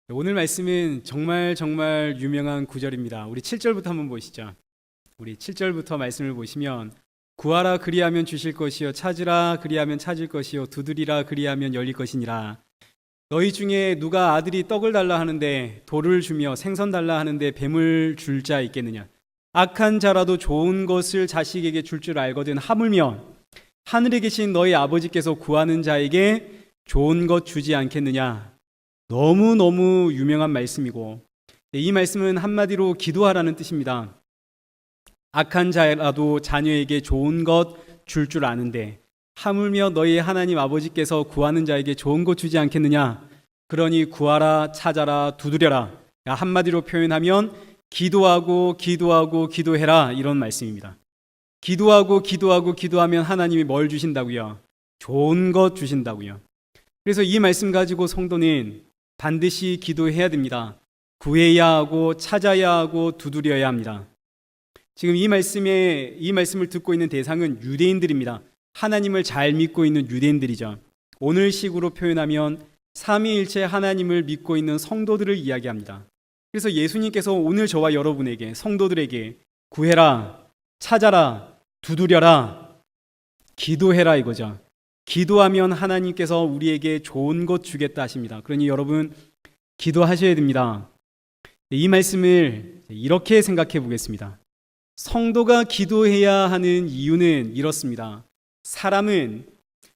오늘 말씀은 정말 유명한 구절입니다. 우리 7절부터 한번 보시죠. 우리 7절부터 말씀을 보시면 구하라 그리하면 주실 것이요 찾으라 그리하면 찾을 것이요 두드리라 그리하면 열릴 것이니라. 너희 중에 누가 아들이 떡을 달라 하는데 돌을 주며 생선 달라 하는데 뱀을 줄 자 있겠느냐. 악한 자라도 좋은 것을 자식에게 줄 줄 알거든 하물며 하늘에 계신 너희 아버지께서 구하는 자에게 좋은 것 주지 않겠느냐. 너무너무 유명한 말씀이고, 이 말씀은 한마디로 기도하라는 뜻입니다. 악한 자라도 자녀에게 좋은 것 줄 줄 아는데 하물며 너희 하나님 아버지께서 구하는 자에게 좋은 것 주지 않겠느냐. 그러니 구하라 찾아라 두드려라. 한마디로 표현하면 기도해라, 이런 말씀입니다. 기도하면 하나님이 뭘 주신다고요? 좋은 것 주신다고요. 그래서 이 말씀 가지고 성도는 반드시 기도해야 됩니다. 구해야 하고 찾아야 하고 두드려야 합니다. 지금 이 말씀을 듣고 있는 대상은 유대인들입니다. 하나님을 잘 믿고 있는 유대인들이죠. 오늘식으로 표현하면 삼위일체 하나님을 믿고 있는 성도들을 이야기합니다. 그래서 예수님께서 오늘 저와 여러분에게, 성도들에게 구해라, 찾아라, 두드려라, 기도해라 이거죠. 기도하면 하나님께서 우리에게 좋은 것 주겠다 하십니다. 그러니 여러분 기도하셔야 됩니다. 이 말씀을 이렇게 생각해 보겠습니다. 성도가 기도해야 하는 이유는 이렇습니다. 사람은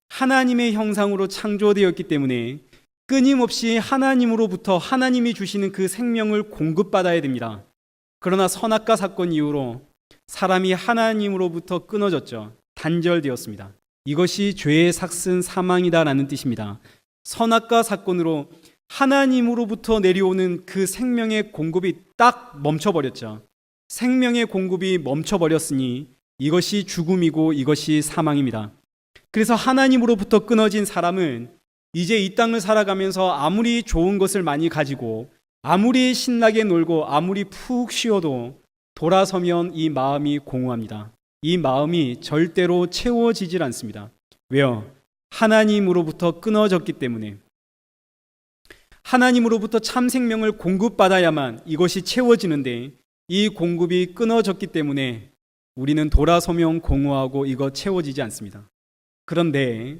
하나님의 형상으로 창조되었기 때문에 끊임없이 하나님으로부터 하나님이 주시는 그 생명을 공급받아야 됩니다. 그러나 선악과 사건 이후로 사람이 하나님으로부터 끊어졌죠. 단절되었습니다. 이것이 죄의 삭슨 사망이다라는 뜻입니다. 선악과 사건으로 하나님으로부터 내려오는 그 생명의 공급이 딱 멈춰버렸죠. 생명의 공급이 멈춰버렸으니 이것이 죽음이고 이것이 사망입니다. 그래서 하나님으로부터 끊어진 사람은 이제 이 땅을 살아가면서 아무리 좋은 것을 많이 가지고 아무리 신나게 놀고 아무리 푹 쉬어도 돌아서면 이 마음이 공허합니다. 이 마음이 절대로 채워지질 않습니다. 왜요? 하나님으로부터 끊어졌기 때문에. 하나님으로부터 참 생명을 공급받아야만 이것이 채워지는데 이 공급이 끊어졌기 때문에 우리는 돌아서면 공허하고 이거 채워지지 않습니다. 그런데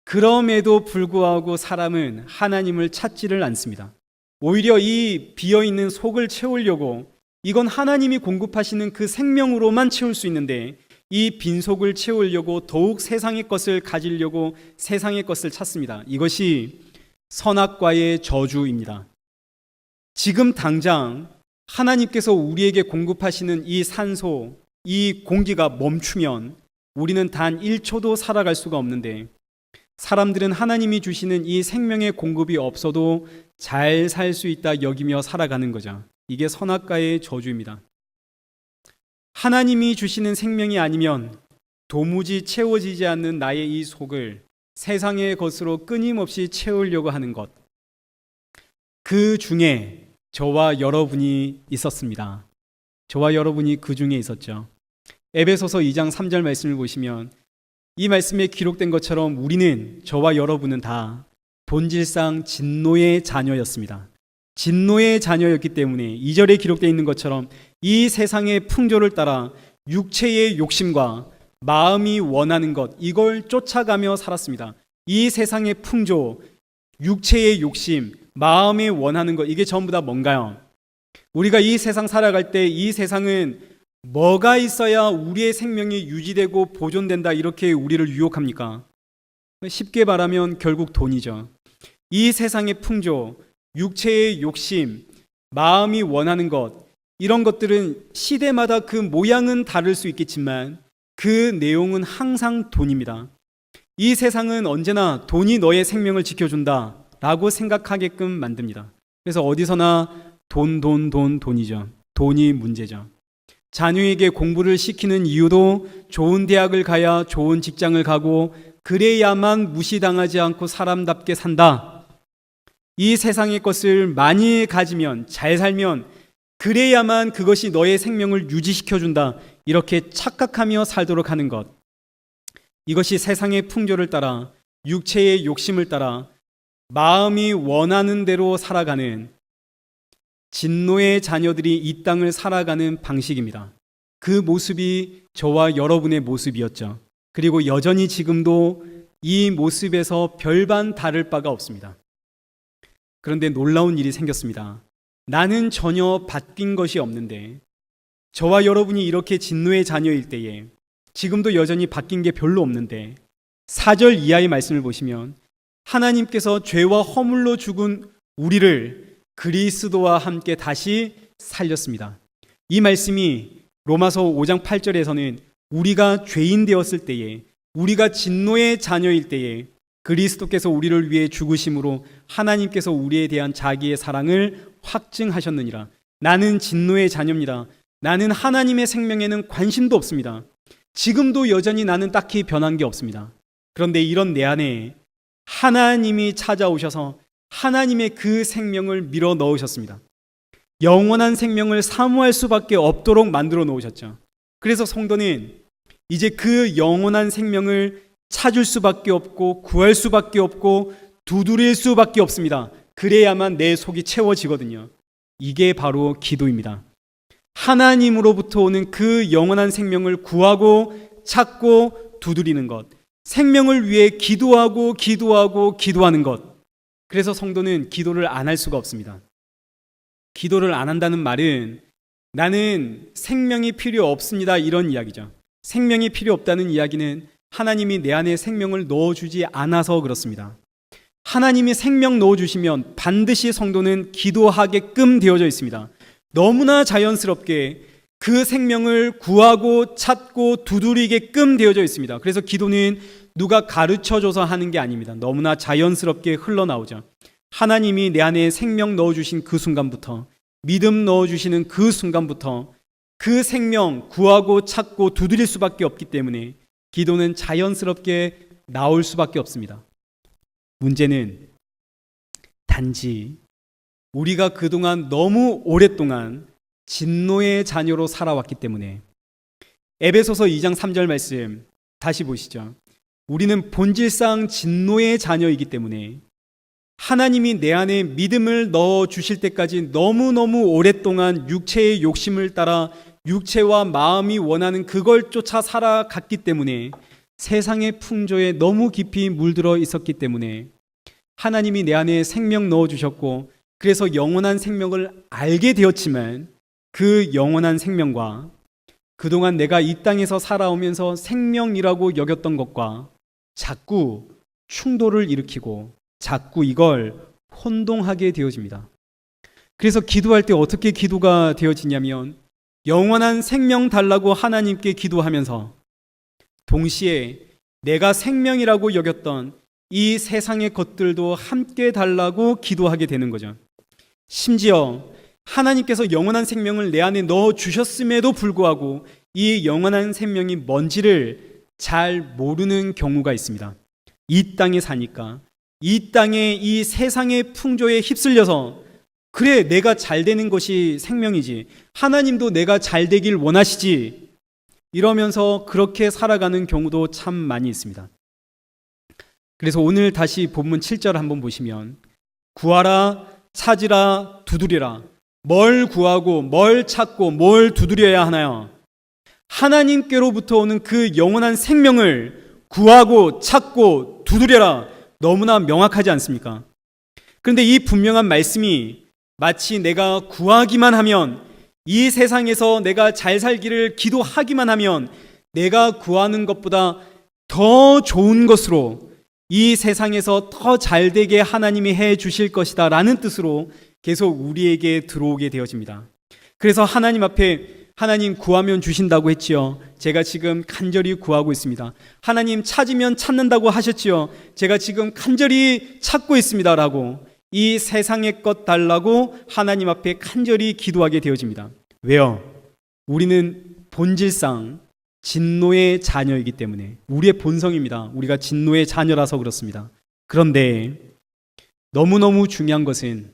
그럼에도 불구하고 사람은 하나님을 찾지를 않습니다. 오히려 이 비어있는 속을 채우려고 이건 하나님이 공급하시는 그 생명으로만 채울 수 있는데 이 빈속을 채우려고 더욱 세상의 것을 가지려고 세상의 것을 찾습니다. 이것이 선악과의 저주입니다. 지금 당장 하나님께서 우리에게 공급하시는 이 산소, 이 공기가 멈추면 우리는 단 1초도 살아갈 수가 없는데 사람들은 하나님이 주시는 이 생명의 공급이 없어도 잘 살 수 있다 여기며 살아가는 거죠. 이게 선악과의 저주입니다. 하나님이 주시는 생명이 아니면 도무지 채워지지 않는 나의 이 속을 세상의 것으로 끊임없이 채우려고 하는 것. 그 중에 저와 여러분이 있었습니다. 저와 여러분이 그 중에 있었죠. 에베소서 2장 3절 말씀을 보시면 이 말씀에 기록된 것처럼 우리는, 저와 여러분은 다 본질상 진노의 자녀였습니다. 진노의 자녀였기 때문에 2절에 기록되어 있는 것처럼 이 세상의 풍조를 따라 육체의 욕심과 마음이 원하는 것, 이걸 쫓아가며 살았습니다. 이 세상의 풍조, 육체의 욕심, 마음이 원하는 것, 이게 전부 다 뭔가요? 우리가 이 세상 살아갈 때 이 세상은 뭐가 있어야 우리의 생명이 유지되고 보존된다 이렇게 우리를 유혹합니까? 쉽게 말하면 결국 돈이죠. 이 세상의 풍조, 육체의 욕심, 마음이 원하는 것, 이런 것들은 시대마다 그 모양은 다를 수 있겠지만 그 내용은 항상 돈입니다. 이 세상은 언제나 돈이 너의 생명을 지켜준다 라고 생각하게끔 만듭니다. 그래서 어디서나 돈이죠. 돈이 문제죠. 자녀에게 공부를 시키는 이유도 좋은 대학을 가야 좋은 직장을 가고 그래야만 무시당하지 않고 사람답게 산다. 이 세상의 것을 많이 가지면, 잘 살면 그래야만 그것이 너의 생명을 유지시켜준다. 이렇게 착각하며 살도록 하는 것. 이것이 세상의 풍조를 따라 육체의 욕심을 따라 마음이 원하는 대로 살아가는 진노의 자녀들이 이 땅을 살아가는 방식입니다. 그 모습이 저와 여러분의 모습이었죠. 그리고 여전히 지금도 이 모습에서 별반 다를 바가 없습니다. 그런데 놀라운 일이 생겼습니다. 나는 전혀 바뀐 것이 없는데 저와 여러분이 이렇게 진노의 자녀일 때에 지금도 여전히 바뀐 게 별로 없는데 4절 이하의 말씀을 보시면 하나님께서 죄와 허물로 죽은 우리를 그리스도와 함께 다시 살렸습니다. 이 말씀이 로마서 5장 8절에서는 우리가 죄인 되었을 때에, 우리가 진노의 자녀일 때에 그리스도께서 우리를 위해 죽으심으로 하나님께서 우리에 대한 자기의 사랑을 확증하셨느니라. 나는 진노의 자녀입니다. 나는 하나님의 생명에는 관심도 없습니다. 지금도 여전히 나는 딱히 변한 게 없습니다. 그런데 이런 내 안에 하나님이 찾아오셔서 하나님의 그 생명을 밀어 넣으셨습니다. 영원한 생명을 사모할 수밖에 없도록 만들어 놓으셨죠. 그래서 성도는 이제 그 영원한 생명을 찾을 수밖에 없고 구할 수밖에 없고 두드릴 수밖에 없습니다. 그래야만 내 속이 채워지거든요. 이게 바로 기도입니다. 하나님으로부터 오는 그 영원한 생명을 구하고 찾고 두드리는 것, 생명을 위해 기도하는 것. 그래서 성도는 기도를 안 할 수가 없습니다. 기도를 안 한다는 말은 나는 생명이 필요 없습니다, 이런 이야기죠. 생명이 필요 없다는 이야기는 하나님이 내 안에 생명을 넣어주지 않아서 그렇습니다. 하나님이 생명 넣어주시면 반드시 성도는 기도하게끔 되어져 있습니다. 너무나 자연스럽게 그 생명을 구하고 찾고 두드리게끔 되어져 있습니다. 그래서 기도는 누가 가르쳐줘서 하는 게 아닙니다. 너무나 자연스럽게 흘러나오죠. 하나님이 내 안에 생명 넣어주신 그 순간부터, 믿음 넣어주시는 그 순간부터 그 생명 구하고 찾고 두드릴 수밖에 없기 때문에 기도는 자연스럽게 나올 수밖에 없습니다. 문제는 단지 우리가 그동안 너무 오랫동안 진노의 자녀로 살아왔기 때문에. 에베소서 2장 3절 말씀 다시 보시죠. 우리는 본질상 진노의 자녀이기 때문에 하나님이 내 안에 믿음을 넣어 주실 때까지 너무너무 오랫동안 육체의 욕심을 따라 육체와 마음이 원하는 그걸 쫓아 살아갔기 때문에, 세상의 풍조에 너무 깊이 물들어 있었기 때문에 하나님이 내 안에 생명 넣어 주셨고, 그래서 영원한 생명을 알게 되었지만 그 영원한 생명과 그동안 내가 이 땅에서 살아오면서 생명이라고 여겼던 것과 자꾸 충돌을 일으키고 자꾸 이걸 혼동하게 되어집니다. 그래서 기도할 때 어떻게 기도가 되어지냐면, 영원한 생명 달라고 하나님께 기도하면서 동시에 내가 생명이라고 여겼던 이 세상의 것들도 함께 달라고 기도하게 되는 거죠. 심지어 하나님께서 영원한 생명을 내 안에 넣어 주셨음에도 불구하고 이 영원한 생명이 뭔지를 잘 모르는 경우가 있습니다. 이 땅에 사니까, 이 땅의 이 세상의 풍조에 휩쓸려서 그래, 내가 잘 되는 것이 생명이지, 하나님도 내가 잘 되길 원하시지, 이러면서 그렇게 살아가는 경우도 참 많이 있습니다. 그래서 오늘 다시 본문 7절 한번 보시면, 구하라, 찾으라, 두드리라. 뭘 구하고 뭘 찾고 뭘 두드려야 하나요? 하나님께로부터 오는 그 영원한 생명을 구하고 찾고 두드려라. 너무나 명확하지 않습니까? 그런데 이 분명한 말씀이 마치 내가 구하기만 하면, 이 세상에서 내가 잘 살기를 기도하기만 하면 내가 구하는 것보다 더 좋은 것으로 이 세상에서 더 잘되게 하나님이 해 주실 것이다 라는 뜻으로 계속 우리에게 들어오게 되어집니다. 그래서 하나님 앞에, 하나님 구하면 주신다고 했지요. 제가 지금 간절히 구하고 있습니다. 하나님 찾으면 찾는다고 하셨지요. 제가 지금 간절히 찾고 있습니다 라고 이 세상의 것 달라고 하나님 앞에 간절히 기도하게 되어집니다. 왜요? 우리는 본질상 진노의 자녀이기 때문에, 우리의 본성입니다. 우리가 진노의 자녀라서 그렇습니다. 그런데 너무너무 중요한 것은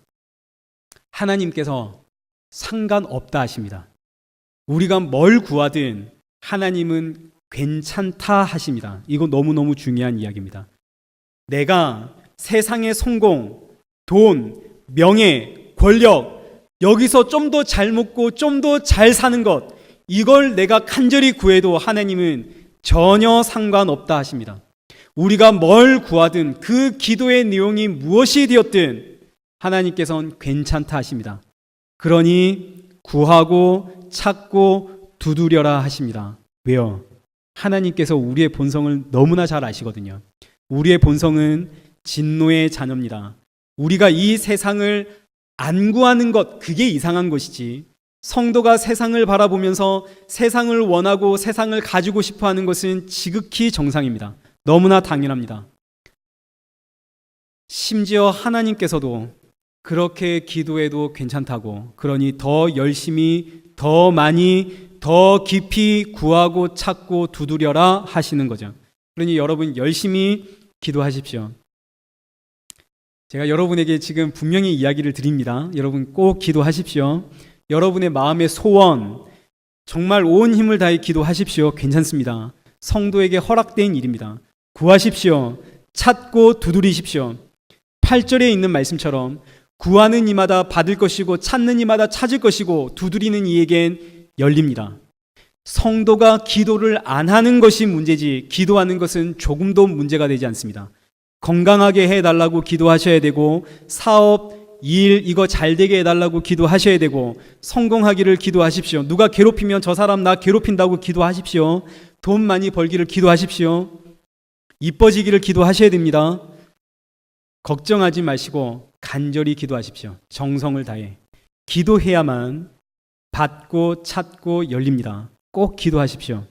하나님께서 상관없다 하십니다. 우리가 뭘 구하든 하나님은 괜찮다 하십니다. 이거 너무너무 중요한 이야기입니다. 내가 세상의 성공, 돈, 명예, 권력, 여기서 좀 더 잘 먹고 좀 더 잘 사는 것, 이걸 내가 간절히 구해도 하나님은 전혀 상관없다 하십니다. 우리가 뭘 구하든 그 기도의 내용이 무엇이 되었든 하나님께서는 괜찮다 하십니다. 그러니 구하고 찾고 두드려라 하십니다. 왜요? 하나님께서 우리의 본성을 너무나 잘 아시거든요. 우리의 본성은 진노의 자녀입니다. 우리가 이 세상을 안 구하는 것, 그게 이상한 것이지, 성도가 세상을 바라보면서 세상을 원하고 세상을 가지고 싶어 하는 것은 지극히 정상입니다. 너무나 당연합니다. 심지어 하나님께서도 그렇게 기도해도 괜찮다고, 그러니 더 열심히, 더 많이, 더 깊이 구하고 찾고 두드려라 하시는 거죠. 그러니 여러분 열심히 기도하십시오. 제가 여러분에게 지금 분명히 이야기를 드립니다. 여러분 꼭 기도하십시오. 여러분의 마음의 소원, 정말 온 힘을 다해 기도하십시오. 괜찮습니다. 성도에게 허락된 일입니다. 구하십시오. 찾고 두드리십시오. 8절에 있는 말씀처럼 구하는 이마다 받을 것이고 찾는 이마다 찾을 것이고 두드리는 이에겐 열립니다. 성도가 기도를 안 하는 것이 문제지 기도하는 것은 조금도 문제가 되지 않습니다. 건강하게 해달라고 기도하셔야 되고, 사업, 일 이거 잘 되게 해달라고 기도하셔야 되고, 성공하기를 기도하십시오. 누가 괴롭히면 저 사람 나 괴롭힌다고 기도하십시오. 돈 많이 벌기를 기도하십시오. 이뻐지기를 기도하셔야 됩니다. 걱정하지 마시고 간절히 기도하십시오. 정성을 다해 기도해야만 받고 찾고 열립니다. 꼭 기도하십시오.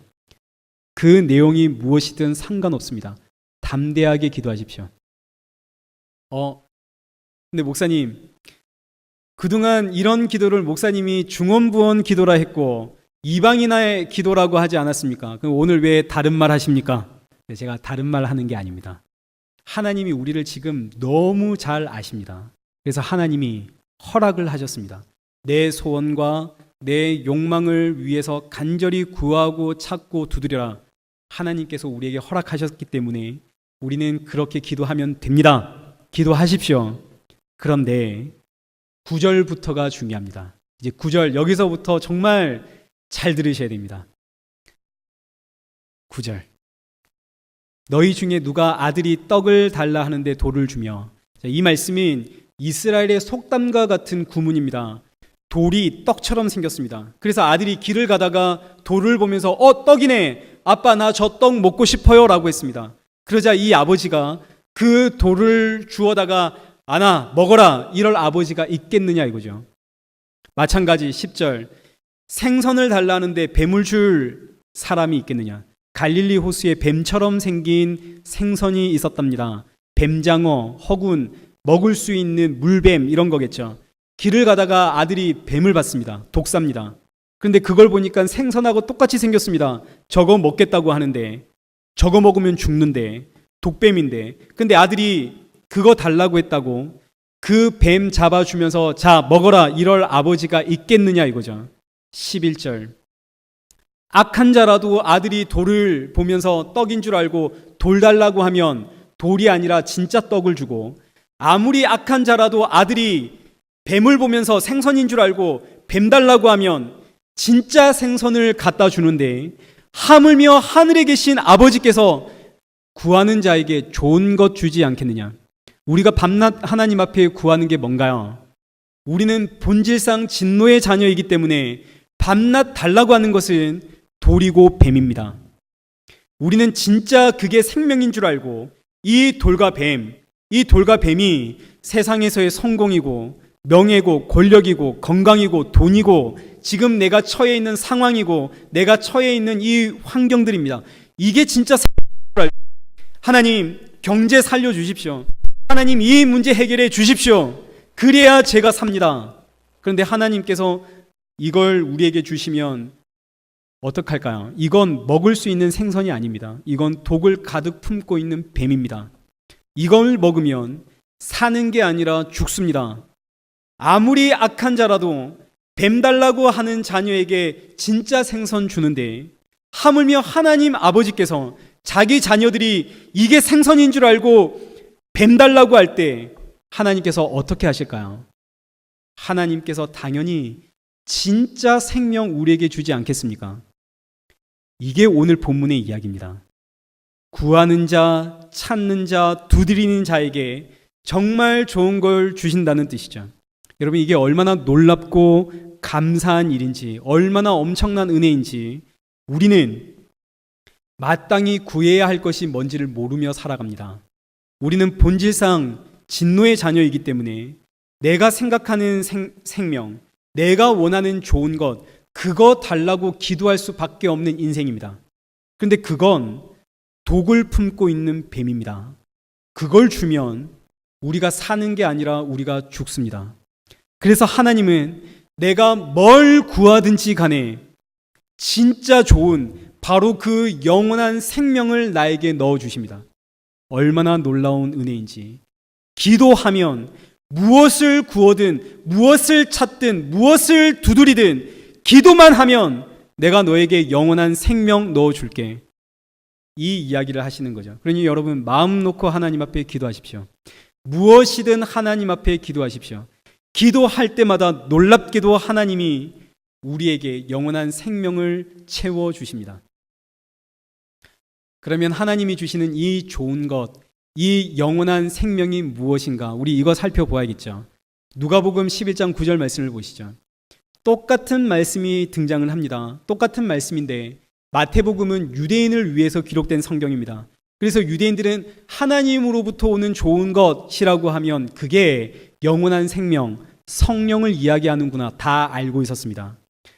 그 내용이 무엇이든 상관없습니다. 담대하게 기도하십시오. 근데 목사님, 그동안 이런 기도를 목사님이 중언부언 기도라 했고 이방인의 기도라고 하지 않았습니까? 그럼 오늘 왜 다른 말 하십니까? 제가 다른 말 하는 게 아닙니다. 하나님이 우리를 지금 너무 잘 아십니다. 그래서 하나님이 허락을 하셨습니다. 내 소원과 내 욕망을 위해서 간절히 구하고 찾고 두드려라. 하나님께서 우리에게 허락하셨기 때문에 우리는 그렇게 기도하면 됩니다. 기도하십시오. 그런데 9절부터가 중요합니다. 이제 9절, 여기서부터 정말 잘 들으셔야 됩니다. 9절. 너희 중에 누가 아들이 떡을 달라 하는데 돌을 주며. 이 말씀은 이스라엘의 속담과 같은 구문입니다. 돌이 떡처럼 생겼습니다. 그래서 아들이 길을 가다가 돌을 보면서 떡이네, 아빠 나 저 떡 먹고 싶어요 라고 했습니다. 그러자 이 아버지가 그 돌을 주워다가 아나 먹어라 이럴 아버지가 있겠느냐 이거죠. 마찬가지 10절. 생선을 달라는데 뱀을 줄 사람이 있겠느냐. 갈릴리 호수에 뱀처럼 생긴 생선이 있었답니다. 뱀장어, 허군, 먹을 수 있는 물뱀 이런 거겠죠. 길을 가다가 아들이 뱀을 봤습니다. 독사입니다. 그런데 그걸 보니까 생선하고 똑같이 생겼습니다. 저거 먹겠다고 하는데, 저거 먹으면 죽는데, 독뱀인데, 근데 아들이 그거 달라고 했다고 그 뱀 잡아주면서 자 먹어라 이럴 아버지가 있겠느냐 이거죠. 11절. 악한 자라도 아들이 돌을 보면서 떡인 줄 알고 돌 달라고 하면 돌이 아니라 진짜 떡을 주고, 아무리 악한 자라도 아들이 뱀을 보면서 생선인 줄 알고 뱀 달라고 하면 진짜 생선을 갖다 주는데, 하물며 하늘에 계신 아버지께서 구하는 자에게 좋은 것 주지 않겠느냐. 우리가 밤낮 하나님 앞에 구하는 게 뭔가요? 우리는 본질상 진노의 자녀이기 때문에 밤낮 달라고 하는 것은 돌이고 뱀입니다. 우리는 진짜 그게 생명인 줄 알고 이 돌과 뱀이 세상에서의 성공이고 명예고 권력이고 건강이고 돈이고 지금 내가 처해 있는 상황이고 내가 처해 있는 이 환경들입니다. 이게 진짜 하나님 경제 살려주십시오. 하나님 이 문제 해결해 주십시오. 그래야 제가 삽니다. 그런데 하나님께서 이걸 우리에게 주시면 어떡할까요? 이건 먹을 수 있는 생선이 아닙니다. 이건 독을 가득 품고 있는 뱀입니다. 이걸 먹으면 사는 게 아니라 죽습니다. 아무리 악한 자라도 뱀 달라고 하는 자녀에게 진짜 생선 주는데, 하물며 하나님 아버지께서 자기 자녀들이 이게 생선인 줄 알고 뱀 달라고 할 때 하나님께서 어떻게 하실까요? 하나님께서 당연히 진짜 생명 우리에게 주지 않겠습니까? 이게 오늘 본문의 이야기입니다. 구하는 자, 찾는 자, 두드리는 자에게 정말 좋은 걸 주신다는 뜻이죠. 여러분, 이게 얼마나 놀랍고 감사한 일인지, 얼마나 엄청난 은혜인지 우리는 마땅히 구해야 할 것이 뭔지를 모르며 살아갑니다. 우리는 본질상 진노의 자녀이기 때문에 내가 생각하는 생명, 내가 원하는 좋은 것, 그거 달라고 기도할 수밖에 없는 인생입니다. 그런데 그건 독을 품고 있는 뱀입니다. 그걸 주면 우리가 사는 게 아니라 우리가 죽습니다. 그래서 하나님은 내가 뭘 구하든지 간에 진짜 좋은 바로 그 영원한 생명을 나에게 넣어주십니다. 얼마나 놀라운 은혜인지. 기도하면 무엇을 구하든 무엇을 찾든 무엇을 두드리든 기도만 하면 내가 너에게 영원한 생명 넣어줄게. 이 이야기를 하시는 거죠. 그러니 여러분, 마음 놓고 하나님 앞에 기도하십시오. 무엇이든 하나님 앞에 기도하십시오. 기도할 때마다 놀랍게도 하나님이 우리에게 영원한 생명을 채워주십니다. 그러면 하나님이 주시는 이 좋은 것, 이 영원한 생명이 무엇인가? 우리 이거 살펴보아야겠죠. 누가복음 11장 9절 말씀을 보시죠. 똑같은 말씀이 등장을 합니다. 똑같은 말씀인데 마태복음은 유대인을 위해서 기록된 성경입니다. 그래서 유대인들은 하나님으로부터 오는 좋은 것이라고 하면 그게 영원한 생명, 성령을 이야기하는구나 다 알고 있었습니다.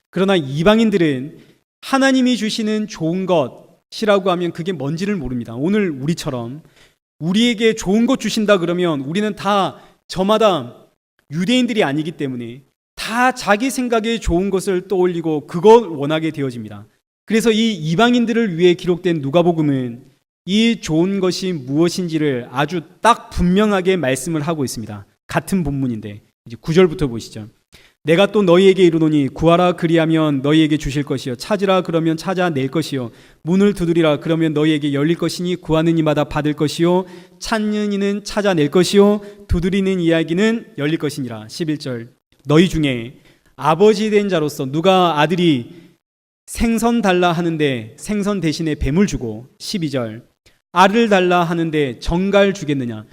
그러나 이방인들은 하나님이 주시는 좋은 것이라고 하면 그게 뭔지를 모릅니다. 오늘 우리처럼 우리에게 좋은 것 주신다 그러면 우리는 다 저마다 유대인들이 아니기 때문에 다 자기 생각에 좋은 것을 떠올리고 그걸 원하게 되어집니다. 그래서 이 이방인들을 위해 기록된 누가복음은 이 좋은 것이 무엇인지를 아주 딱 분명하게 말씀을 하고 있습니다. 같은 본문인데 이제 9절부터 보시죠. 내가 또 너희에게 이르노니 구하라 그리하면 너희에게 주실 것이요 찾으라 그러면 찾아낼 것이요 문을 두드리라 그러면 너희에게 열릴 것이니 구하는 이마다 받을 것이요 찾는 이는 찾아낼 것이요 두드리는 이야기는 열릴 것이니라. 11절 너희 중에 아버지 된 자로서 누가 아들이 생선 달라 하는데 생선 대신에 뱀을 주고 12절 알을 달라 하는데 정갈 주겠느냐.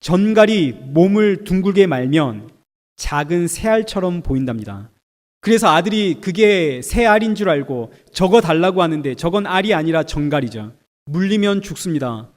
전갈이 몸을 둥글게 말면 작은 새알처럼 보인답니다. 그래서 아들이 그게 새알인 줄 알고 저거 달라고 하는데 저건 알이 아니라 정갈이죠. 물리면 죽습니다.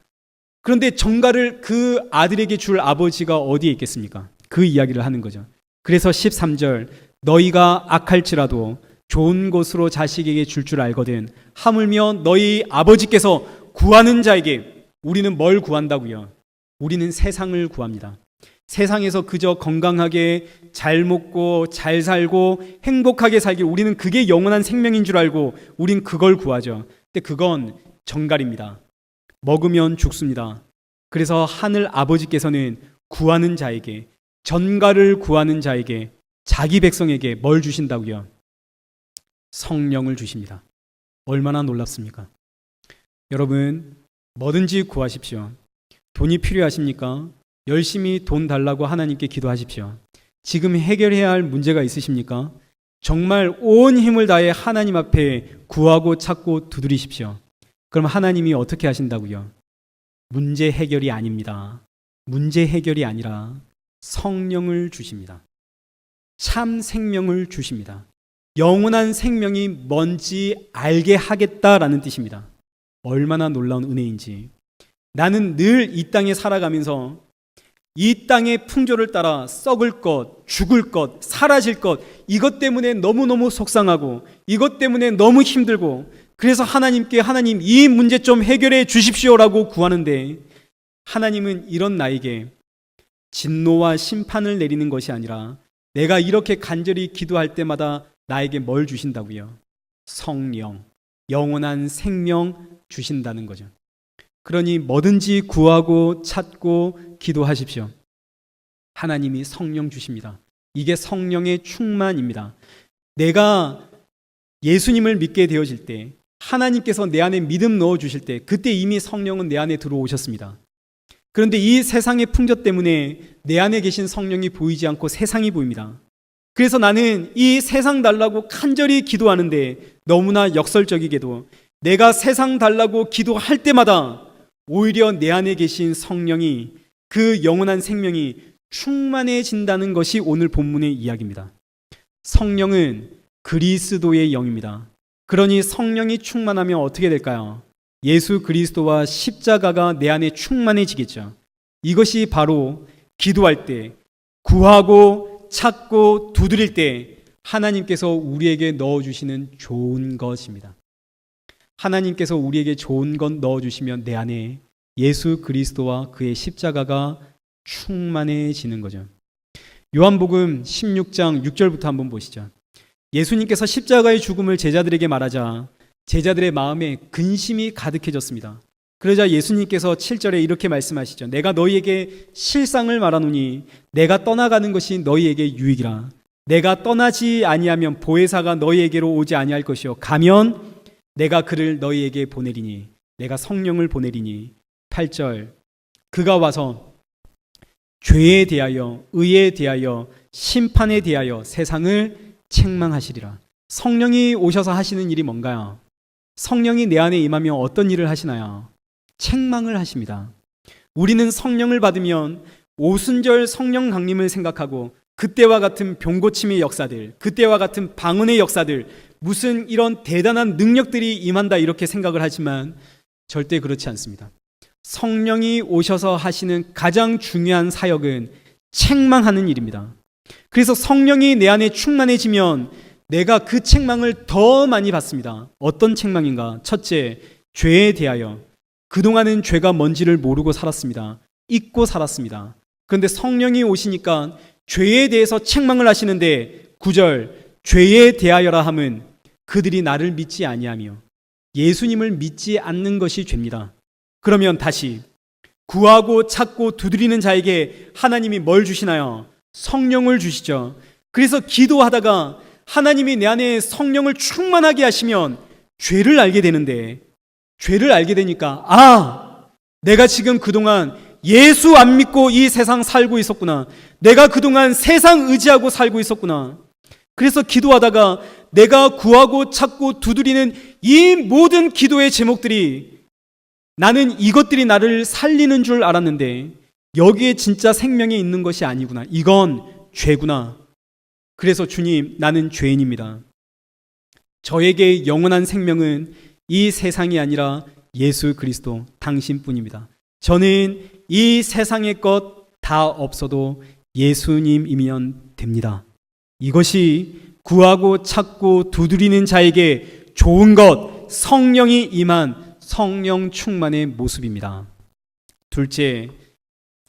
그런데 정갈을 그 아들에게 줄 아버지가 어디에 있겠습니까? 그 이야기를 하는 거죠. 그래서 13절 너희가 악할지라도 좋은 것으로 자식에게 줄 알거든 하물며 너희 아버지께서 구하는 자에게. 우리는 뭘 구한다고요? 우리는 세상을 구합니다. 세상에서 그저 건강하게 잘 먹고 잘 살고 행복하게 살길, 우리는 그게 영원한 생명인 줄 알고 우린 그걸 구하죠. 근데 그건 정갈입니다. 먹으면 죽습니다. 그래서 하늘 아버지께서는 구하는 자에게, 전갈을 구하는 자에게, 자기 백성에게 뭘 주신다고요? 성령을 주십니다. 얼마나 놀랍습니까? 여러분, 뭐든지 구하십시오. 돈이 필요하십니까? 열심히 돈 달라고 하나님께 기도하십시오. 지금 해결해야 할 문제가 있으십니까? 정말 온 힘을 다해 하나님 앞에 구하고 찾고 두드리십시오. 그럼 하나님이 어떻게 하신다고요? 문제 해결이 아닙니다. 문제 해결이 아니라 성령을 주십니다. 참 생명을 주십니다. 영원한 생명이 뭔지 알게 하겠다라는 뜻입니다. 얼마나 놀라운 은혜인지. 나는 늘 이 땅에 살아가면서 이 땅의 풍조를 따라 썩을 것, 죽을 것, 사라질 것, 이것 때문에 너무너무 속상하고 이것 때문에 너무 힘들고, 그래서 하나님께 하나님 이 문제 좀 해결해 주십시오라고 구하는데, 하나님은 이런 나에게 진노와 심판을 내리는 것이 아니라 내가 이렇게 간절히 기도할 때마다 나에게 뭘 주신다고요? 성령, 영원한 생명 주신다는 거죠. 그러니 뭐든지 구하고 찾고 기도하십시오. 하나님이 성령 주십니다. 이게 성령의 충만입니다. 내가 예수님을 믿게 되어질 때, 하나님께서 내 안에 믿음 넣어주실 때, 그때 이미 성령은 내 안에 들어오셨습니다. 그런데 이 세상의 풍조 때문에 내 안에 계신 성령이 보이지 않고 세상이 보입니다. 그래서 나는 이 세상 달라고 간절히 기도하는데 너무나 역설적이게도 내가 세상 달라고 기도할 때마다 오히려 내 안에 계신 성령이, 그 영원한 생명이 충만해진다는 것이 오늘 본문의 이야기입니다. 성령은 그리스도의 영입니다. 그러니 성령이 충만하면 어떻게 될까요? 예수 그리스도와 십자가가 내 안에 충만해지겠죠. 이것이 바로 기도할 때, 구하고 찾고 두드릴 때 하나님께서 우리에게 넣어주시는 좋은 것입니다. 하나님께서 우리에게 좋은 것 넣어주시면 내 안에 예수 그리스도와 그의 십자가가 충만해지는 거죠. 요한복음 16장 6절부터 한번 보시죠. 예수님께서 십자가의 죽음을 제자들에게 말하자 제자들의 마음에 근심이 가득해졌습니다. 그러자 예수님께서 7절에 이렇게 말씀하시죠. 내가 너희에게 실상을 말하노니 내가 떠나가는 것이 너희에게 유익이라. 내가 떠나지 아니하면 보혜사가 너희에게로 오지 아니할 것이요 가면 내가 그를 너희에게 보내리니 내가 성령을 보내리니. 8절 그가 와서 죄에 대하여 의에 대하여 심판에 대하여 세상을 책망하시리라. 성령이 오셔서 하시는 일이 뭔가요? 성령이 내 안에 임하면 어떤 일을 하시나요? 책망을 하십니다. 우리는 성령을 받으면 오순절 성령 강림을 생각하고 그때와 같은 병고침의 역사들, 그때와 같은 방언의 역사들, 무슨 이런 대단한 능력들이 임한다 이렇게 생각을 하지만 절대 그렇지 않습니다. 성령이 오셔서 하시는 가장 중요한 사역은 책망하는 일입니다. 그래서 성령이 내 안에 충만해지면 내가 그 책망을 더 많이 받습니다. 어떤 책망인가? 첫째, 죄에 대하여. 그동안은 죄가 뭔지를 모르고 살았습니다. 잊고 살았습니다. 그런데 성령이 오시니까 죄에 대해서 책망을 하시는데 9절 죄에 대하여라 함은 그들이 나를 믿지 아니하며 예수님을 믿지 않는 것이 죄입니다. 그러면 다시 구하고 찾고 두드리는 자에게 하나님이 뭘 주시나요? 성령을 주시죠. 그래서 기도하다가 하나님이 내 안에 성령을 충만하게 하시면 죄를 알게 되는데, 죄를 알게 되니까 내가 지금 그동안 예수 안 믿고 이 세상 살고 있었구나. 내가 그동안 세상 의지하고 살고 있었구나. 그래서 기도하다가 내가 구하고 찾고 두드리는 이 모든 기도의 제목들이 나는 이것들이 나를 살리는 줄 알았는데 여기에 진짜 생명이 있는 것이 아니구나. 이건 죄구나. 그래서 주님, 나는 죄인입니다. 저에게 영원한 생명은 이 세상이 아니라 예수 그리스도 당신뿐입니다. 저는 이 세상의 것 다 없어도 예수님이면 됩니다. 이것이 구하고 찾고 두드리는 자에게 좋은 것, 성령이 임한 성령 충만의 모습입니다. 둘째,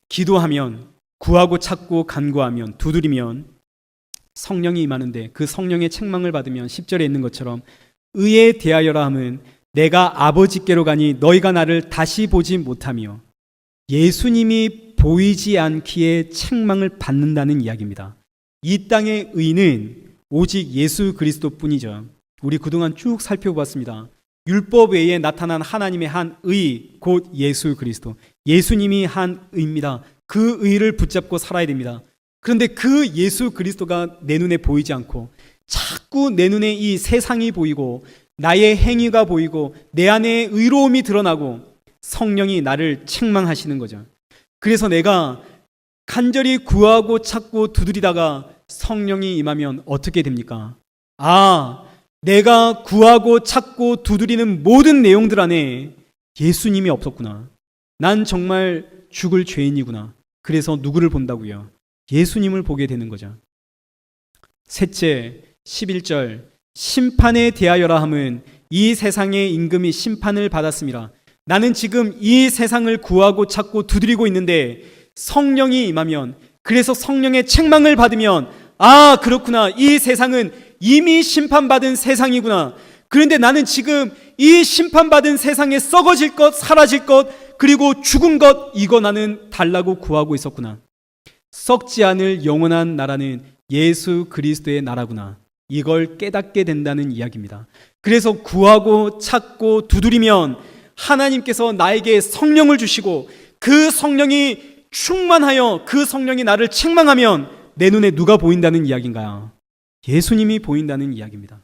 기도하면, 구하고 찾고 간구하면, 두드리면 성령이 임하는데 그 성령의 책망을 받으면 10절에 있는 것처럼 의에 대하여라 함은 내가 아버지께로 가니 너희가 나를 다시 보지 못하며 예수님이 보이지 않기에 책망을 받는다는 이야기입니다. 이 땅의 의는 오직 예수 그리스도뿐이죠. 우리 그동안 쭉 살펴봤습니다. 율법 외에 나타난 하나님의 한 의, 곧 예수 그리스도. 예수님이 한 의입니다. 그 의를 붙잡고 살아야 됩니다. 그런데 그 예수 그리스도가 내 눈에 보이지 않고 자꾸 내 눈에 이 세상이 보이고 나의 행위가 보이고 내 안에 의로움이 드러나고 성령이 나를 책망하시는 거죠. 그래서 내가 간절히 구하고 찾고 두드리다가 성령이 임하면 어떻게 됩니까? 내가 구하고 찾고 두드리는 모든 내용들 안에 예수님이 없었구나. 난 정말 죽을 죄인이구나. 그래서 누구를 본다고요? 예수님을 보게 되는 거죠. 셋째, 11절 심판에 대하여라 함은 이 세상의 임금이 심판을 받았습니다. 나는 지금 이 세상을 구하고 찾고 두드리고 있는데 성령이 임하면, 그래서 성령의 책망을 받으면 그렇구나. 이 세상은 이미 심판받은 세상이구나. 그런데 나는 지금 이 심판받은 세상에 썩어질 것, 사라질 것, 그리고 죽은 것, 이거 나는 달라고 구하고 있었구나. 썩지 않을 영원한 나라는 예수 그리스도의 나라구나. 이걸 깨닫게 된다는 이야기입니다. 그래서 구하고 찾고 두드리면 하나님께서 나에게 성령을 주시고 그 성령이 충만하여 그 성령이 나를 책망하면 내 눈에 누가 보인다는 이야기인가요? 예수님이 보인다는 이야기입니다.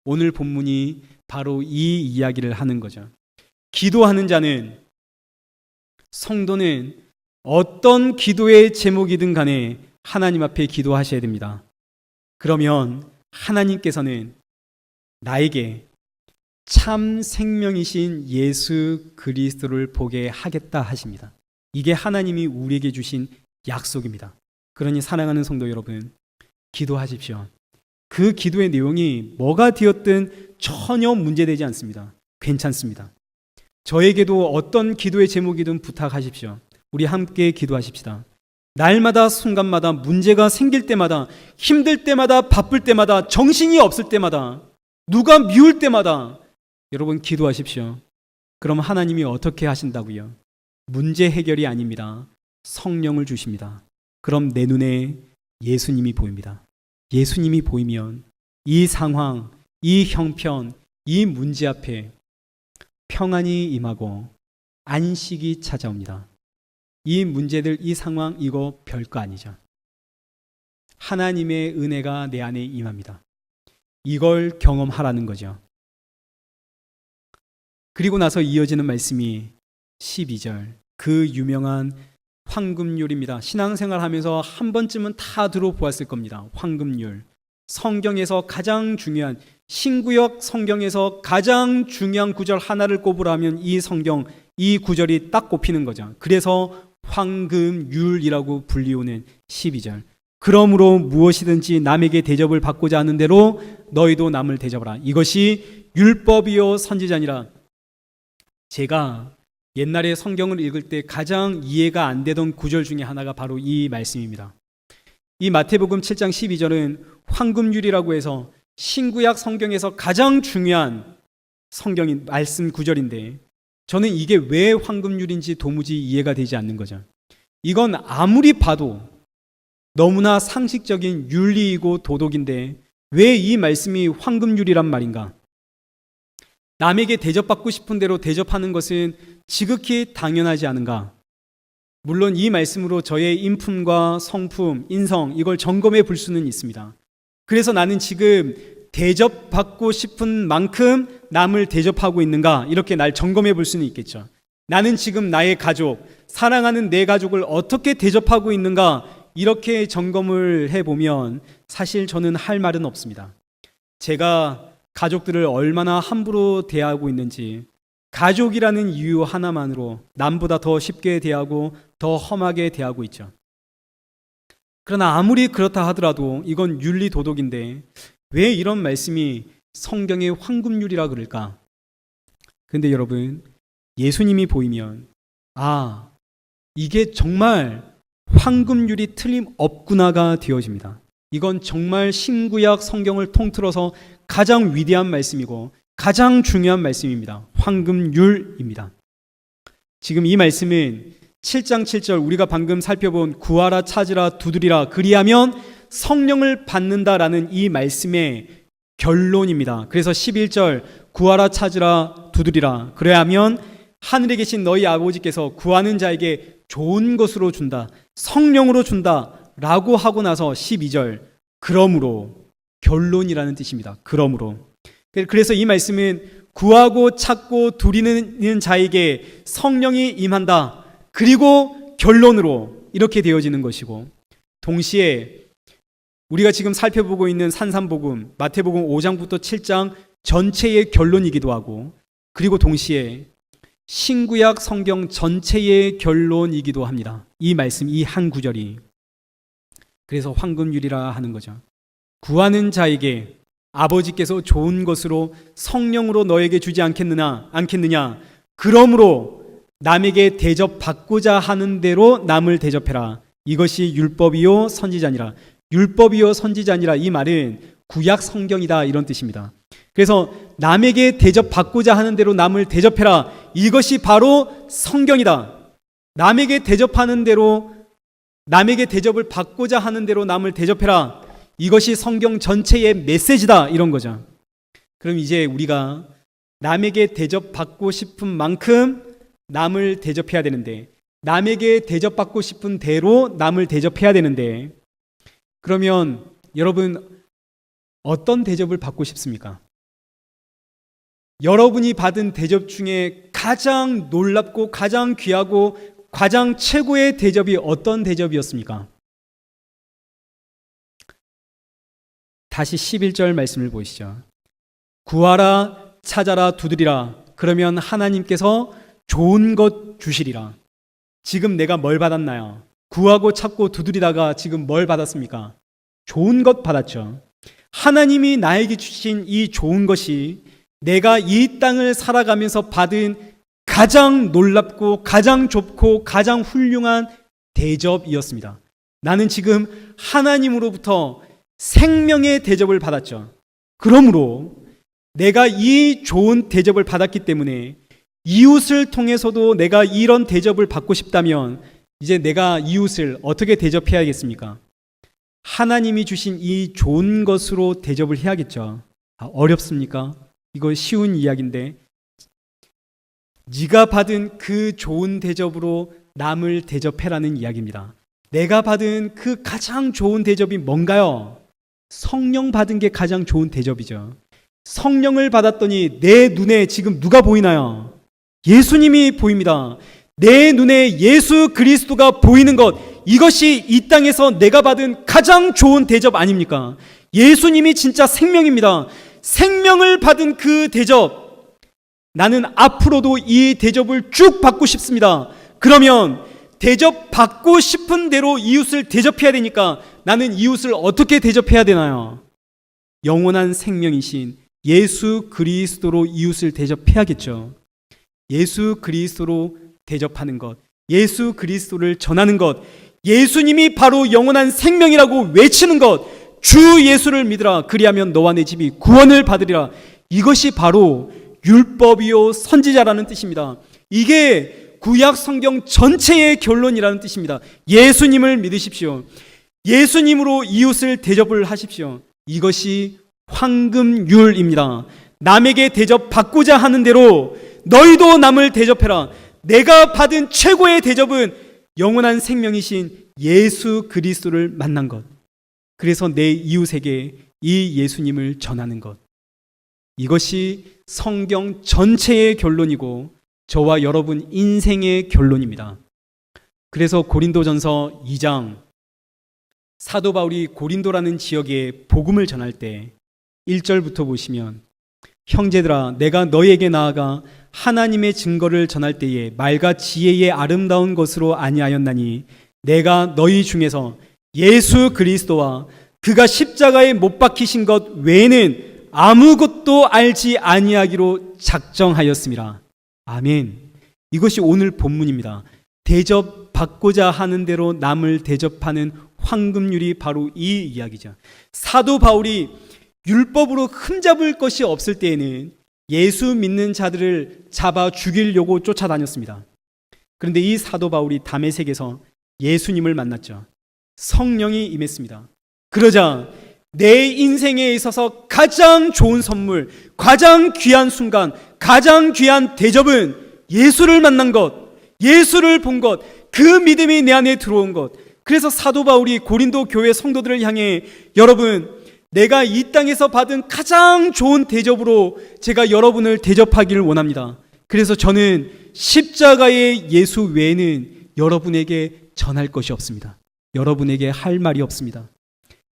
오늘 본문이 바로 이 이야기를 하는 거죠. 기도하는 자는, 성도는 어떤 기도의 제목이든 간에 하나님 앞에 기도하셔야 됩니다. 그러면 하나님께서는 나에게 참 생명이신 예수 그리스도를 보게 하겠다 하십니다. 이게 하나님이 우리에게 주신 약속입니다. 그러니 사랑하는 성도 여러분, 기도하십시오. 그 기도의 내용이 뭐가 되었든 전혀 문제되지 않습니다. 괜찮습니다. 저에게도 어떤 기도의 제목이든 부탁하십시오. 우리 함께 기도하십시다. 날마다 순간마다 문제가 생길 때마다, 힘들 때마다, 바쁠 때마다, 정신이 없을 때마다, 누가 미울 때마다 여러분 기도하십시오. 그럼 하나님이 어떻게 하신다고요? 문제 해결이 아닙니다. 성령을 주십니다. 그럼 내 눈에 예수님이 보입니다. 예수님이 보이면 이 상황, 이 형편, 이 문제 앞에 평안이 임하고 안식이 찾아옵니다. 이 문제들, 이 상황, 이거 별거 아니죠. 하나님의 은혜가 내 안에 임합니다. 이걸 경험하라는 거죠. 그리고 나서 이어지는 말씀이 12절, 그 유명한 황금률입니다. 신앙생활하면서 한 번쯤은 다 들어보았을 겁니다. 황금률. 성경에서 가장 중요한, 신구약 성경에서 가장 중요한 구절 하나를 꼽으라면 이 성경, 이 구절이 딱 꼽히는 거죠. 그래서 황금률이라고 불리우는 12절. 그러므로 무엇이든지 남에게 대접을 받고자 하는 대로 너희도 남을 대접하라. 이것이 율법이요 선지자니라. 제가 옛날에 성경을 읽을 때 가장 이해가 안 되던 구절 중에 하나가 바로 이 말씀입니다. 이 마태복음 7장 12절은 황금률이라고 해서 신구약 성경에서 가장 중요한 성경인 말씀 구절인데, 저는 이게 왜 황금률인지 도무지 이해가 되지 않는 거죠. 이건 아무리 봐도 너무나 상식적인 윤리이고 도덕인데 왜 이 말씀이 황금률이란 말인가? 남에게 대접받고 싶은 대로 대접하는 것은 지극히 당연하지 않은가? 물론 이 말씀으로 저의 인품과 성품, 인성, 이걸 점검해 볼 수는 있습니다. 그래서 나는 지금 대접받고 싶은 만큼 남을 대접하고 있는가? 이렇게 날 점검해 볼 수는 있겠죠. 나는 지금 나의 가족, 사랑하는 내 가족을 어떻게 대접하고 있는가? 이렇게 점검을 해보면 사실 저는 할 말은 없습니다. 제가 가족들을 얼마나 함부로 대하고 있는지, 가족이라는 이유 하나만으로 남보다 더 쉽게 대하고 더 험하게 대하고 있죠. 그러나 아무리 그렇다 하더라도 이건 윤리 도덕인데 왜 이런 말씀이 성경의 황금률이라 그럴까? 근데 여러분, 예수님이 보이면 이게 정말 황금률이 틀림없구나가 되어집니다. 이건 정말 신구약 성경을 통틀어서 가장 위대한 말씀이고 가장 중요한 말씀입니다. 황금률입니다. 지금 이 말씀은 7장 7절 우리가 방금 살펴본 구하라 찾으라 두드리라 그리하면 성령을 받는다라는 이 말씀의 결론입니다. 그래서 11절 구하라 찾으라 두드리라 그래야하면 하늘에 계신 너희 아버지께서 구하는 자에게 좋은 것으로 준다, 성령으로 준다 라고 하고 나서 12절 그러므로, 결론이라는 뜻입니다. 그러므로. 그래서 이 말씀은 구하고 찾고 두리는 자에게 성령이 임한다, 그리고 결론으로 이렇게 되어지는 것이고, 동시에 우리가 지금 살펴보고 있는 산상복음 마태복음 5장부터 7장 전체의 결론이기도 하고, 그리고 동시에 신구약 성경 전체의 결론이기도 합니다. 이 말씀, 이 한 구절이. 그래서 황금률이라 하는 거죠. 구하는 자에게 아버지께서 좋은 것으로 성령으로 너에게 주지 않겠느냐? 그러므로 남에게 대접받고자 하는 대로 남을 대접해라. 이것이 율법이요 선지자니라. 율법이요 선지자니라, 이 말은 구약 성경이다 이런 뜻입니다. 그래서 남에게 대접받고자 하는 대로 남을 대접해라. 이것이 바로 성경이다. 남에게 대접하는 대로, 남에게 대접을 받고자 하는 대로 남을 대접해라. 이것이 성경 전체의 메시지다 이런 거죠. 그럼 이제 우리가 남에게 대접받고 싶은 만큼 남을 대접해야 되는데, 남에게 대접받고 싶은 대로 남을 대접해야 되는데, 그러면 여러분 어떤 대접을 받고 싶습니까? 여러분이 받은 대접 중에 가장 놀랍고 가장 귀하고 가장 최고의 대접이 어떤 대접이었습니까? 다시 11절 말씀을 보시죠. 구하라, 찾아라, 두드리라. 그러면 하나님께서 좋은 것 주시리라. 지금 내가 뭘 받았나요? 구하고 찾고 두드리다가 지금 뭘 받았습니까? 좋은 것 받았죠. 하나님이 나에게 주신 이 좋은 것이 내가 이 땅을 살아가면서 받은 가장 놀랍고 가장 좁고 가장 훌륭한 대접이었습니다. 나는 지금 하나님으로부터 생명의 대접을 받았죠. 그러므로 내가 이 좋은 대접을 받았기 때문에 이웃을 통해서도 내가 이런 대접을 받고 싶다면 이제 내가 이웃을 어떻게 대접해야겠습니까? 하나님이 주신 이 좋은 것으로 대접을 해야겠죠. 어렵습니까? 이거 쉬운 이야기인데 네가 받은 그 좋은 대접으로 남을 대접해라는 이야기입니다. 내가 받은 그 가장 좋은 대접이 뭔가요? 성령 받은 게 가장 좋은 대접이죠. 성령을 받았더니 내 눈에 지금 누가 보이나요? 예수님이 보입니다. 내 눈에 예수 그리스도가 보이는 것, 이것이 이 땅에서 내가 받은 가장 좋은 대접 아닙니까? 예수님이 진짜 생명입니다. 생명을 받은 그 대접, 나는 앞으로도 이 대접을 쭉 받고 싶습니다. 그러면 대접 받고 싶은 대로 이웃을 대접해야 되니까 나는 이웃을 어떻게 대접해야 되나요? 영원한 생명이신 예수 그리스도로 이웃을 대접해야겠죠. 예수 그리스도로 대접하는 것, 예수 그리스도를 전하는 것, 예수님이 바로 영원한 생명이라고 외치는 것, 주 예수를 믿으라. 그리하면 너와 내 집이 구원을 받으리라. 이것이 바로 율법이요 선지자라는 뜻입니다. 이게 구약 성경 전체의 결론이라는 뜻입니다. 예수님을 믿으십시오. 예수님으로 이웃을 대접을 하십시오. 이것이 황금률입니다. 남에게 대접받고자 하는 대로 너희도 남을 대접해라. 내가 받은 최고의 대접은 영원한 생명이신 예수 그리스도를 만난 것. 그래서 내 이웃에게 이 예수님을 전하는 것. 이것이 성경 전체의 결론이고 저와 여러분 인생의 결론입니다. 그래서 고린도전서 2장 사도 바울이 고린도라는 지역에 복음을 전할 때 1절부터 보시면 형제들아 내가 너희에게 나아가 하나님의 증거를 전할 때에 말과 지혜의 아름다운 것으로 아니하였나니 내가 너희 중에서 예수 그리스도와 그가 십자가에 못 박히신 것 외에는 아무것도 알지 아니하기로 작정하였습니다. 아멘. 이것이 오늘 본문입니다. 대접받고자 하는 대로 남을 대접하는 황금률이 바로 이 이야기죠. 사도 바울이 율법으로 흠잡을 것이 없을 때에는 예수 믿는 자들을 잡아 죽이려고 쫓아다녔습니다. 그런데 이 사도 바울이 다메섹에서 예수님을 만났죠. 성령이 임했습니다. 그러자 내 인생에 있어서 가장 좋은 선물, 가장 귀한 순간, 가장 귀한 대접은 예수를 만난 것, 예수를 본 것, 그 믿음이 내 안에 들어온 것. 그래서 사도 바울이 고린도 교회 성도들을 향해 여러분, 내가 이 땅에서 받은 가장 좋은 대접으로 제가 여러분을 대접하기를 원합니다. 그래서 저는 십자가의 예수 외에는 여러분에게 전할 것이 없습니다. 여러분에게 할 말이 없습니다.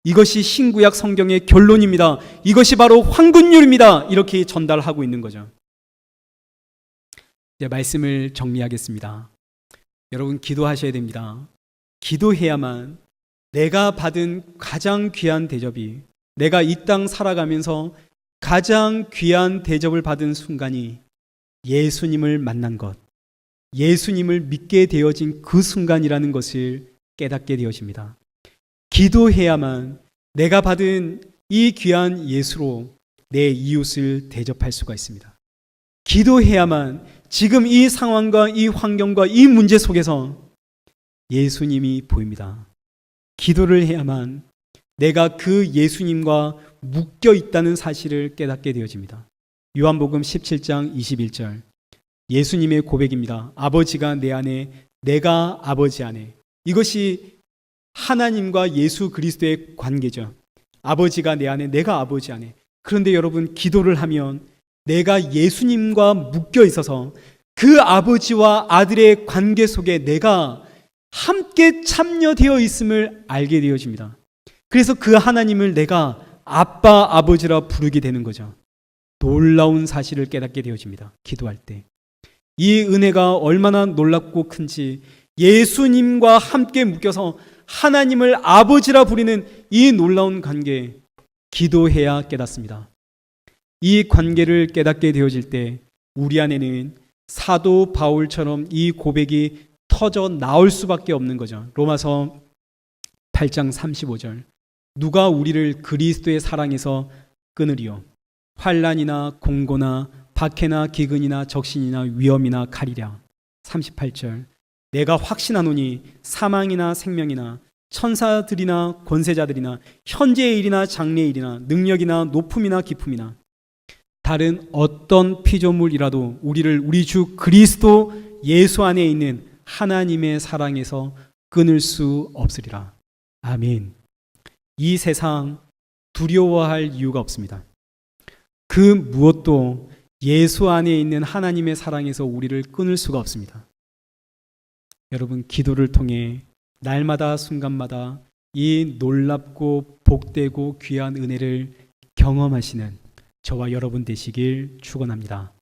이것이 신구약 성경의 결론입니다. 이것이 바로 황금률입니다. 이렇게 전달하고 있는 거죠. 이제 말씀을 정리하겠습니다. 여러분 기도하셔야 됩니다. 기도해야만 내가 받은 가장 귀한 대접이, 내가 이 땅 살아가면서 가장 귀한 대접을 받은 순간이 예수님을 만난 것, 예수님을 믿게 되어진 그 순간이라는 것을 깨닫게 되어집니다. 기도해야만 내가 받은 이 귀한 예수로 내 이웃을 대접할 수가 있습니다. 기도해야만 지금 이 상황과 이 환경과 이 문제 속에서 예수님이 보입니다. 기도를 해야만 내가 그 예수님과 묶여 있다는 사실을 깨닫게 되어집니다. 요한복음 17장 21절 예수님의 고백입니다. 아버지가 내 안에, 내가 아버지 안에. 이것이 하나님과 예수 그리스도의 관계죠. 아버지가 내 안에, 내가 아버지 안에. 그런데 여러분, 기도를 하면 내가 예수님과 묶여 있어서 그 아버지와 아들의 관계 속에 내가 함께 참여되어 있음을 알게 되어집니다. 그래서 그 하나님을 내가 아빠, 아버지라 부르게 되는 거죠. 놀라운 사실을 깨닫게 되어집니다. 기도할 때. 이 은혜가 얼마나 놀랍고 큰지, 예수님과 함께 묶여서 하나님을 아버지라 부리는 이 놀라운 관계, 기도해야 깨닫습니다. 이 관계를 깨닫게 되어질 때 우리 안에는 사도 바울처럼 이 고백이 터져 나올 수밖에 없는 거죠. 로마서 8장 35절. 누가 우리를 그리스도의 사랑에서 끊으리요? 환난이나 공고나 박해나 기근이나 적신이나 위험이나 칼이랴. 38절. 내가 확신하노니 사망이나 생명이나 천사들이나 권세자들이나 현재의 일이나 장래의 일이나 능력이나 높음이나 깊음이나 다른 어떤 피조물이라도 우리를 우리 주 그리스도 예수 안에 있는 하나님의 사랑에서 끊을 수 없으리라. 아멘. 이 세상 두려워할 이유가 없습니다. 그 무엇도 예수 안에 있는 하나님의 사랑에서 우리를 끊을 수가 없습니다. 여러분, 기도를 통해 날마다 순간마다 이 놀랍고 복되고 귀한 은혜를 경험하시는 저와 여러분 되시길 축원합니다.